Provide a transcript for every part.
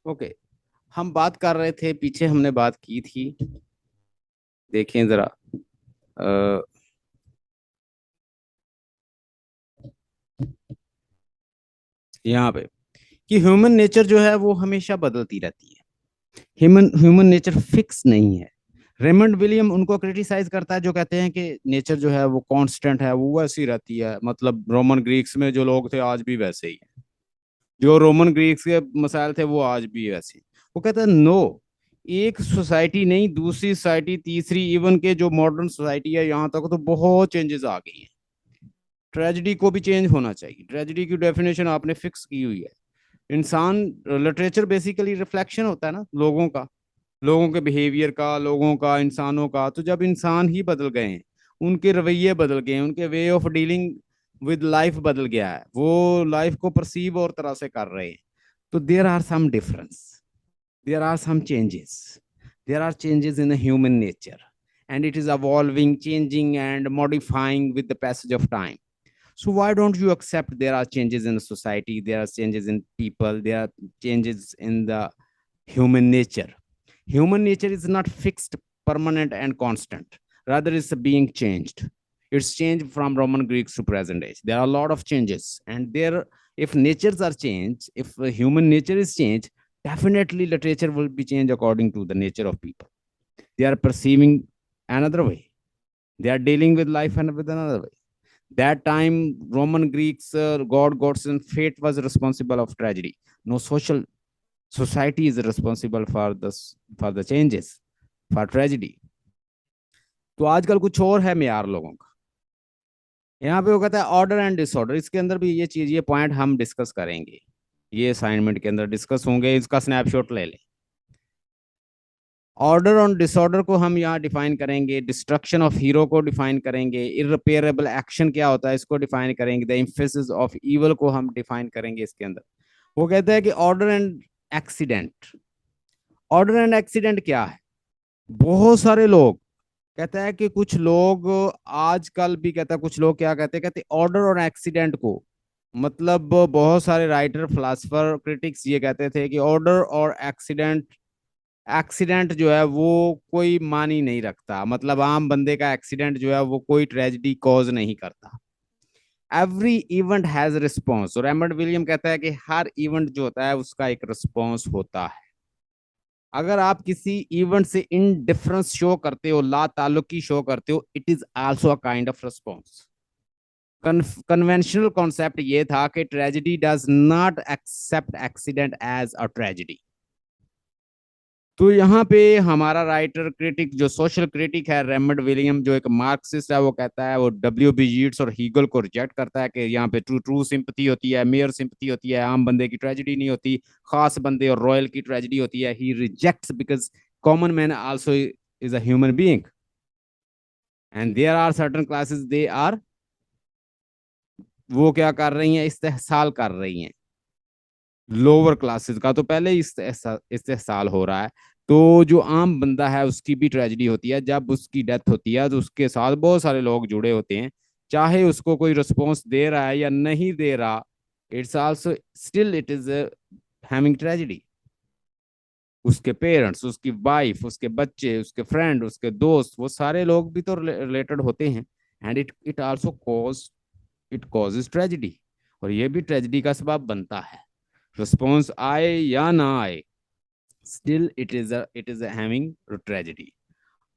Okay, हम बात कर रहे थे, पीछे हमने बात की थी। देखें जरा, अ, यहाँ पे कि ह्यूमन नेचर जो है वो हमेशा बदलती रहती है। ह्यूमन ह्यूमन नेचर फिक्स नहीं है। रेमंड विलियम उनको क्रिटिसाइज करता है, जो कहते हैं कि नेचर जो है वो कांस्टेंट है, वो वैसी रहती है। मतलब रोमन ग्रीक्स में जो लोग थे आज भी वैसे ही हैं। जो रोमन ग्रीक्स के मसाइल थे वो आज भी वैसे ही। वो कहता है नो, एक सोसाइटी नहीं, दूसरी सोसाइटी, तीसरी, इवन के जो मॉडर्न सोसाइटी है यहाँ तक तो बहुत चेंजेस आ गई हैं। ट्रेजिडी को भी चेंज होना चाहिए। ट्रेजिडी की डेफिनेशन आपने फिक्स की हुई है। इंसान, लिटरेचर बेसिकली रिफ्लेक्शन होता है ना लोगों का, लोगों के बिहेवियर का, लोगों का, इंसानों का। तो जब इंसान ही बदल गए हैं, उनके रवैये बदल गए हैं, उनके way of dealing with life बदल गया है, वो लाइफ को परसीव और तरह से कर रहे हैं, तो there are some difference, there are some changes, there are changes in human nature, and it is evolving, changing and modifying with the passage of time. So why don't you accept there are changes in the society, there are changes in people, there are changes in the human nature. Human nature is not fixed, permanent and constant. Rather, it's being changed. It's changed from Roman Greeks to present age. There are a lot of changes, and there, if natures are changed, if human nature is changed, definitely literature will be changed according to the nature of people. They are perceiving another way. They are dealing with life and with another way. That time, Roman Greeks, god, gods and fate was responsible of tragedy. No social society is responsible for the changes, for tragedy. तो आजकल कुछ और है म्यार लोगों का। यहाँ पे वो कहता है ऑर्डर एंड डिसऑर्डर, इसके अंदर भी ये चीज, ये पॉइंट हम डिस्कस करेंगे, ये असाइनमेंट के अंदर डिस्कस होंगे। इसका स्नैपशॉट ले लें। ऑर्डर और डिसऑर्डर को हम यहाँ डिफाइन करेंगे, डिस्ट्रक्शन ऑफ हीरो को डिफाइन करेंगे, इररिपेयरेबल एक्शन क्या होता है इसको डिफाइन करेंगे, द इम्फेसिस ऑफ इवल को हम डिफाइन करेंगे इसके अंदर। वो कहता है कि order and accident. Order and accident क्या है? बहुत सारे लोग, कहता है कि कुछ लोग आजकल भी, कहता है कुछ लोग क्या कहते हैं, कहते ऑर्डर और एक्सीडेंट को, मतलब बहुत सारे राइटर, फिलोसफर, क्रिटिक्स ये कहते थे कि ऑर्डर और एक्सीडेंट, एक्सीडेंट जो है वो कोई मानी नहीं रखता। मतलब आम बंदे का एक्सीडेंट जो है वो कोई ट्रेजिडी कॉज नहीं करता। Every event has response. और रेमंड विलियम कहता है कि हर इवेंट जो होता है उसका एक रिस्पॉन्स होता है। अगर आप किसी इवेंट से इनडिफरेंस शो करते हो, ला ताल्लुकी शो करते हो, it is also a kind of response. Conventional concept ये था कि tragedy does not accept accident as a tragedy. तो यहाँ पे हमारा राइटर क्रिटिक, जो सोशल क्रिटिक है रेमंड विलियम, जो एक मार्क्सिस्ट है, वो कहता है, वो डब्ल्यू बी यीट्स और हीगल को रिजेक्ट करता है कि यहाँ पे ट्रू ट्रू सिंपथी होती है, मेयर सिंपथी होती है, आम बंदे की ट्रेजिडी नहीं होती, खास बंदे और रॉयल की ट्रेजिडी होती है। He rejects because common man also is a human being, and there are certain classes they are, वो क्या कर रही हैं, इस्तेहसाल कर रही हैं लोअर क्लासेस का। तो पहले इस्तेहसाल हो रहा है। तो जो आम बंदा है उसकी भी ट्रेजिडी होती है। जब उसकी डेथ होती है तो उसके साथ बहुत सारे लोग जुड़े होते हैं, चाहे उसको कोई रिस्पॉन्स दे रहा है या नहीं दे रहा, it's also still it is having tragedy. उसके पेरेंट्स, उसकी वाइफ, उसके बच्चे, उसके फ्रेंड, उसके दोस्त, वो सारे लोग भी तो रिलेटेड होते हैं। And it it also cause, it causes tragedy, और ये भी ट्रेजिडी का सबब बनता है। रिस्पॉन्स आए या ना आए, still it is having tragedy.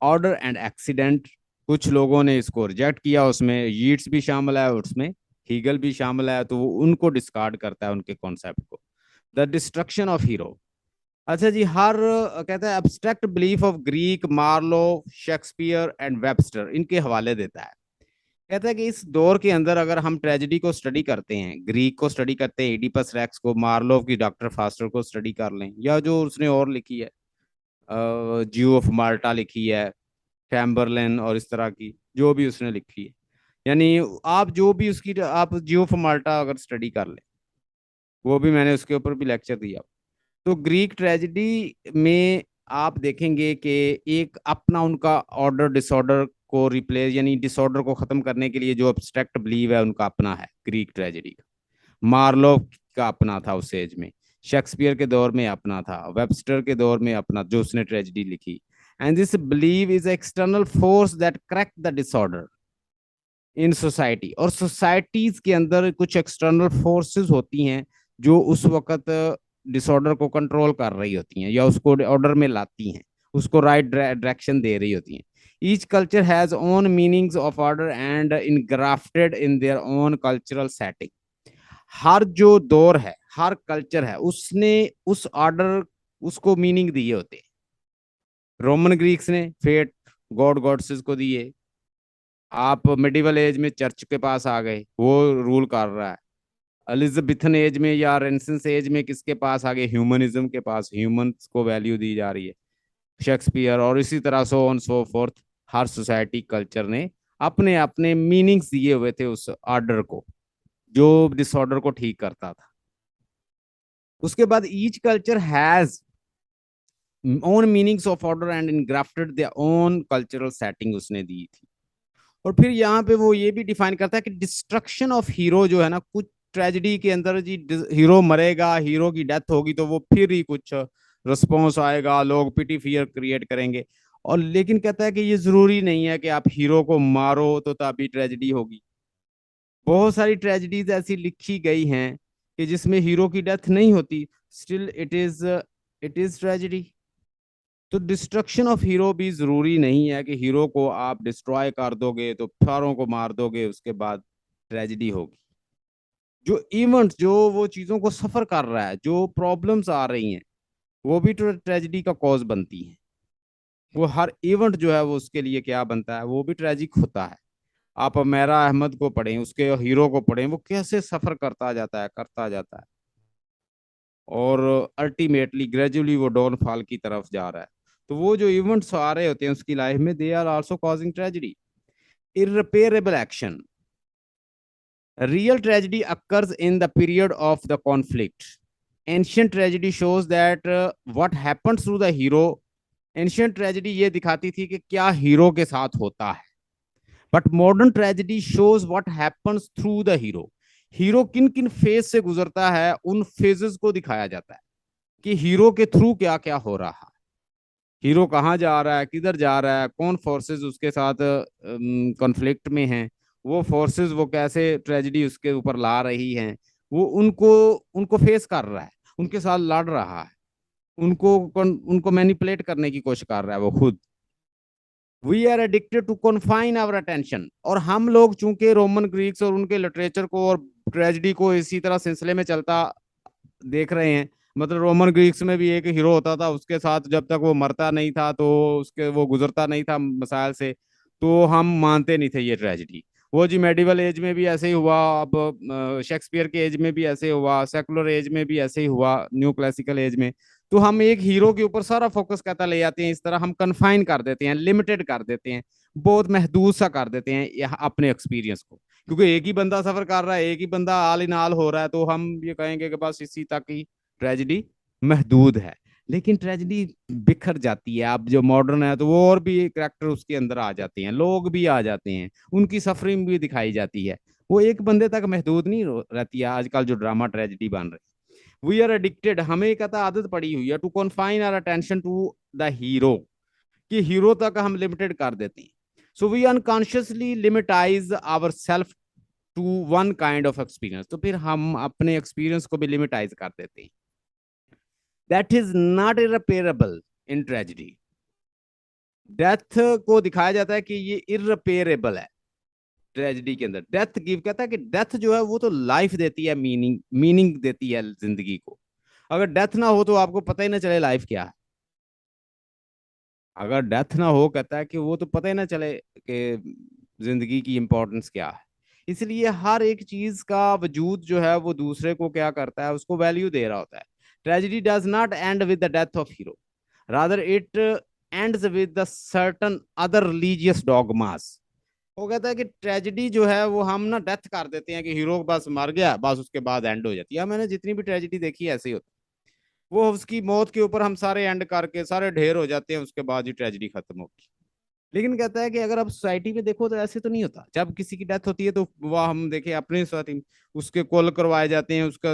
Order and accident, कुछ लोगों ने इसको रिजेक्ट किया, उसमें यीट्स भी शामिल है, उसमें हीगल भी शामिल है, तो वो उनको डिस्कार्ड करता है, उनके कॉन्सेप्ट को। The destruction of hero. अच्छा जी, हर कहता है abstract belief of Greek, Marlowe, Shakespeare and Webster, इनके हवाले देता है। कहता है कि इस दौर के अंदर अगर हम ट्रेजिडी को स्टडी करते हैं, ग्रीक को स्टडी करते हैं, एडिपस रेक्स को, मार्लोव की डॉक्टर फास्टर को स्टडी कर लें, या जो उसने और लिखी है, जियो ऑफ माल्टा लिखी है, चैम्बरलेन, और इस तरह की जो भी उसने लिखी है, यानी आप जो भी उसकी, आप जियो ऑफ माल्टा अगर स्टडी कर लें, वो भी मैंने उसके ऊपर भी लेक्चर दिया। तो ग्रीक ट्रेजिडी में आप देखेंगे कि एक अपना उनका ऑर्डर डिसऑर्डर को रिप्लेस, यानी डिसऑर्डर को खत्म करने के लिए जो एब्स्ट्रैक्ट बिलीव है उनका अपना है ग्रीक ट्रेजिडी का। मार्लो का अपना था उस एज में। शेक्सपियर के दौर में अपना था, वेबस्टर के दौर में अपना, जो उसने ट्रेजेडी लिखी। And this believe is external force that correct the disorder in society. और सोसाइटीज के अंदर कुछ एक्सटर्नल फोर्सेस होती हैं जो उस वक्त डिसऑर्डर को कंट्रोल कर रही होती हैं या उसको ऑर्डर में लाती हैं, उसको राइट डायरेक्शन दे रही होती हैं। Each culture has own meanings of order and ingrafted in their own cultural setting. हर जो दौर है, हर कल्चर है, उसने उस ऑर्डर, उसको मीनिंग दिए होते हैं। रोमन ग्रीक्स ने फेट, गॉड गॉड्सेस को दिए। आप मिडिवल एज में चर्च के पास आ गए, वो रूल कर रहा है। एलिजाबेथन एज में या रेनेसांस एज में किसके पास आ गए? ह्यूमनिज्म के पास, ह्यूमंस को वैल्यू दी जा रही है। शेक्सपियर और इसी तरह so on so fourth, her society culture ने अपने अपने मीनिंग्स दिए हुए थे उस ऑर्डर को, जो डिसऑर्डर को ठीक करता था। उसके बाद each culture has own meanings of order and ingrafted their own cultural setting उसने दी थी। और फिर यहाँ पे वो ये भी डिफाइन करता है कि डिस्ट्रक्शन ऑफ हीरो जो है ना, कुछ ट्रेजेडी के अंदर जी हीरो मरेगा, हीरो की डेथ होगी तो वो फिर ही कुछ रिस्पॉन्स आएगा, लोग पिटी फियर क्रिएट करेंगे। और लेकिन कहता है कि ये जरूरी नहीं है कि आप हीरो को मारो तो तभी ट्रेजेडी होगी। बहुत सारी ट्रेजेडीज ऐसी लिखी गई हैं कि जिसमें हीरो की डेथ नहीं होती, स्टिल इट इज ट्रेजेडी। तो डिस्ट्रक्शन ऑफ हीरो भी जरूरी नहीं है कि हीरो को आप डिस्ट्रॉय कर दोगे तो सारों को मार दोगे उसके बाद ट्रेजेडी होगी। जो इवेंट, जो वो चीजों को सफर कर रहा है, जो प्रॉब्लम्स आ रही हैं, वो भी तो ट्रेजेडी का कॉज बनती है। वो हर इवेंट जो है वो उसके लिए क्या बनता है, वो भी ट्रेजिक होता है। आप अमेरा अहमद को पढ़ें, उसके हीरो को पढ़ें, वो कैसे सफर करता जाता है, करता जाता है, और अल्टीमेटली ग्रेजुअली वो डाउनफॉल की तरफ जा रहा है। तो वो जो इवेंट्स आ रहे होते हैं उसकी लाइफ में, they are also causing tragedy. irreparable action, real tragedy occurs in the period of the conflict. Ancient tragedy shows that what happens to the hero, ancient tragedy ये दिखाती थी कि क्या हीरो के साथ होता है, but modern tragedy shows what happens through the hero. Hero किन किन फेज से गुजरता है, उन फेजेस को दिखाया जाता है कि हीरो के थ्रू क्या क्या हो रहा है, हीरो कहाँ जा रहा है, किधर जा रहा है, कौन फोर्सेस उसके साथ कॉन्फ्लिक्ट में हैं, वो फोर्सेस वो कैसे ट्रेजेडी उसके ऊपर ला रही हैं, वो उनको उनको फेस कर रहा है, उनके साथ लड़ रहा है, उनको उनको मैनिपुलेट करने की कोशिश कर रहा है वो खुद। We are addicted to confine our attention. और हम लोग चूंकि रोमन ग्रीक्स और उनके लिटरेचर को और ट्रेजेडी को इसी तरह सिलसिले में चलता देख रहे हैं, मतलब रोमन ग्रीक्स में भी एक हीरो होता था, उसके साथ जब तक वो मरता नहीं था तो उसके वो गुजरता नहीं था मसाइल से, तो हम मानते नहीं थे ये ट्रेजेडी। वो जी मेडिवल एज में भी ऐसे ही हुआ, अब शेक्सपियर के एज में भी ऐसे हुआ, सेकुलर एज में भी ऐसे ही हुआ, न्यू क्लासिकल एज में। तो हम एक हीरो के ऊपर सारा फोकस कहता ले जाते हैं, इस तरह हम कन्फाइन कर देते हैं, लिमिटेड कर देते हैं, बहुत महदूद सा कर देते हैं यहाँ अपने एक्सपीरियंस को। क्योंकि एक ही बंदा सफर कर रहा है, एक ही बंदा आल इन आल हो रहा है, तो हम ये कहेंगे कि बस इसी तक ही ट्रेजेडी महदूद है। लेकिन ट्रेजेडी बिखर जाती है। अब जो मॉडर्न है तो वो और भी करेक्टर उसके अंदर आ जाते हैं, लोग भी आ जाते हैं, उनकी सफरिंग भी दिखाई जाती है। वो एक बंदे तक महदूद नहीं रहती है आजकल जो ड्रामा ट्रेजेडी बन रहे। वी आर एडिक्टेड, हमें एक आदत पड़ी हुई है to confine our attention to the hero, कि हीरो तक हम लिमिटेड कर देते हैं। So we unconsciously limitize our self to one kind of experience. तो फिर हम अपने एक्सपीरियंस को भी लिमिटाइज कर देते हैं। That is not irreparable in tragedy. Death को दिखाया जाता है कि ये इररिपेयरेबल है। ट्रेजेडी के अंदर डेथ गिव कहता है कि डेथ जो है वो तो लाइफ देती है, मीनिंग मीनिंग देती है जिंदगी को। अगर डेथ ना हो तो आपको पता ही ना चले लाइफ क्या है। अगर डेथ ना हो, कहता है कि वो तो पता ही ना चले कि जिंदगी की इंपॉर्टेंस क्या है। इसलिए हर एक चीज का वजूद जो है वो दूसरे को क्या करता है, उसको वैल्यू दे रहा होता है। Tragedy does not and with the death of hero, rather it ends with the certain other religious dogmas. वो कहता है कि ट्रेजेडी जो है वो हम ना डेथ कर देते हैं कि हीरो बस मर गया, बस उसके बाद एंड हो जाती है। मैंने जितनी भी ट्रेजेडी देखी है ऐसे ही होता है, वो उसकी मौत के ऊपर हम सारे एंड करके सारे ढेर हो जाते हैं, उसके बाद ही ट्रेजेडी खत्म होगी। लेकिन कहता है कि अगर आप सोसाइटी में देखो तो ऐसे तो नहीं होता। जब किसी की डेथ होती है तो वह हम देखें अपने सोसाइटी में, उसके कॉल करवाए जाते हैं, उसका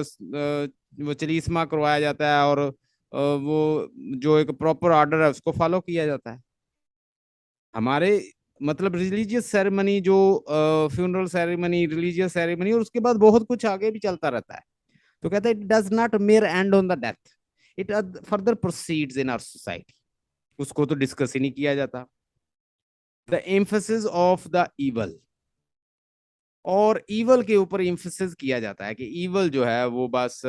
वो चलीसमा करवाया जाता है, और वो जो एक प्रॉपर ऑर्डर है उसको फॉलो किया जाता है। हमारे मतलब रिलीजियस सेरेमनी जो फ्यूनरल सेरेमनी, रिलीजियस सेरेमनी, और उसके बाद बहुत कुछ आगे भी चलता रहता है। तो कहता है it does not mere end on the death, it further proceeds in our society. उसको तो डिस्कस ही नहीं किया जाता। The emphasis of the evil, और ईवल के ऊपर एम्फेसिस किया जाता है कि ईवल जो है वो बस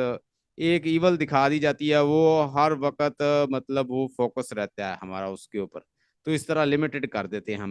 एक ईवल दिखा दी जाती है, वो हर वक्त मतलब वो फोकस रहता है हमारा उसके ऊपर। तो इस तरह लिमिटेड कर देते हैं हम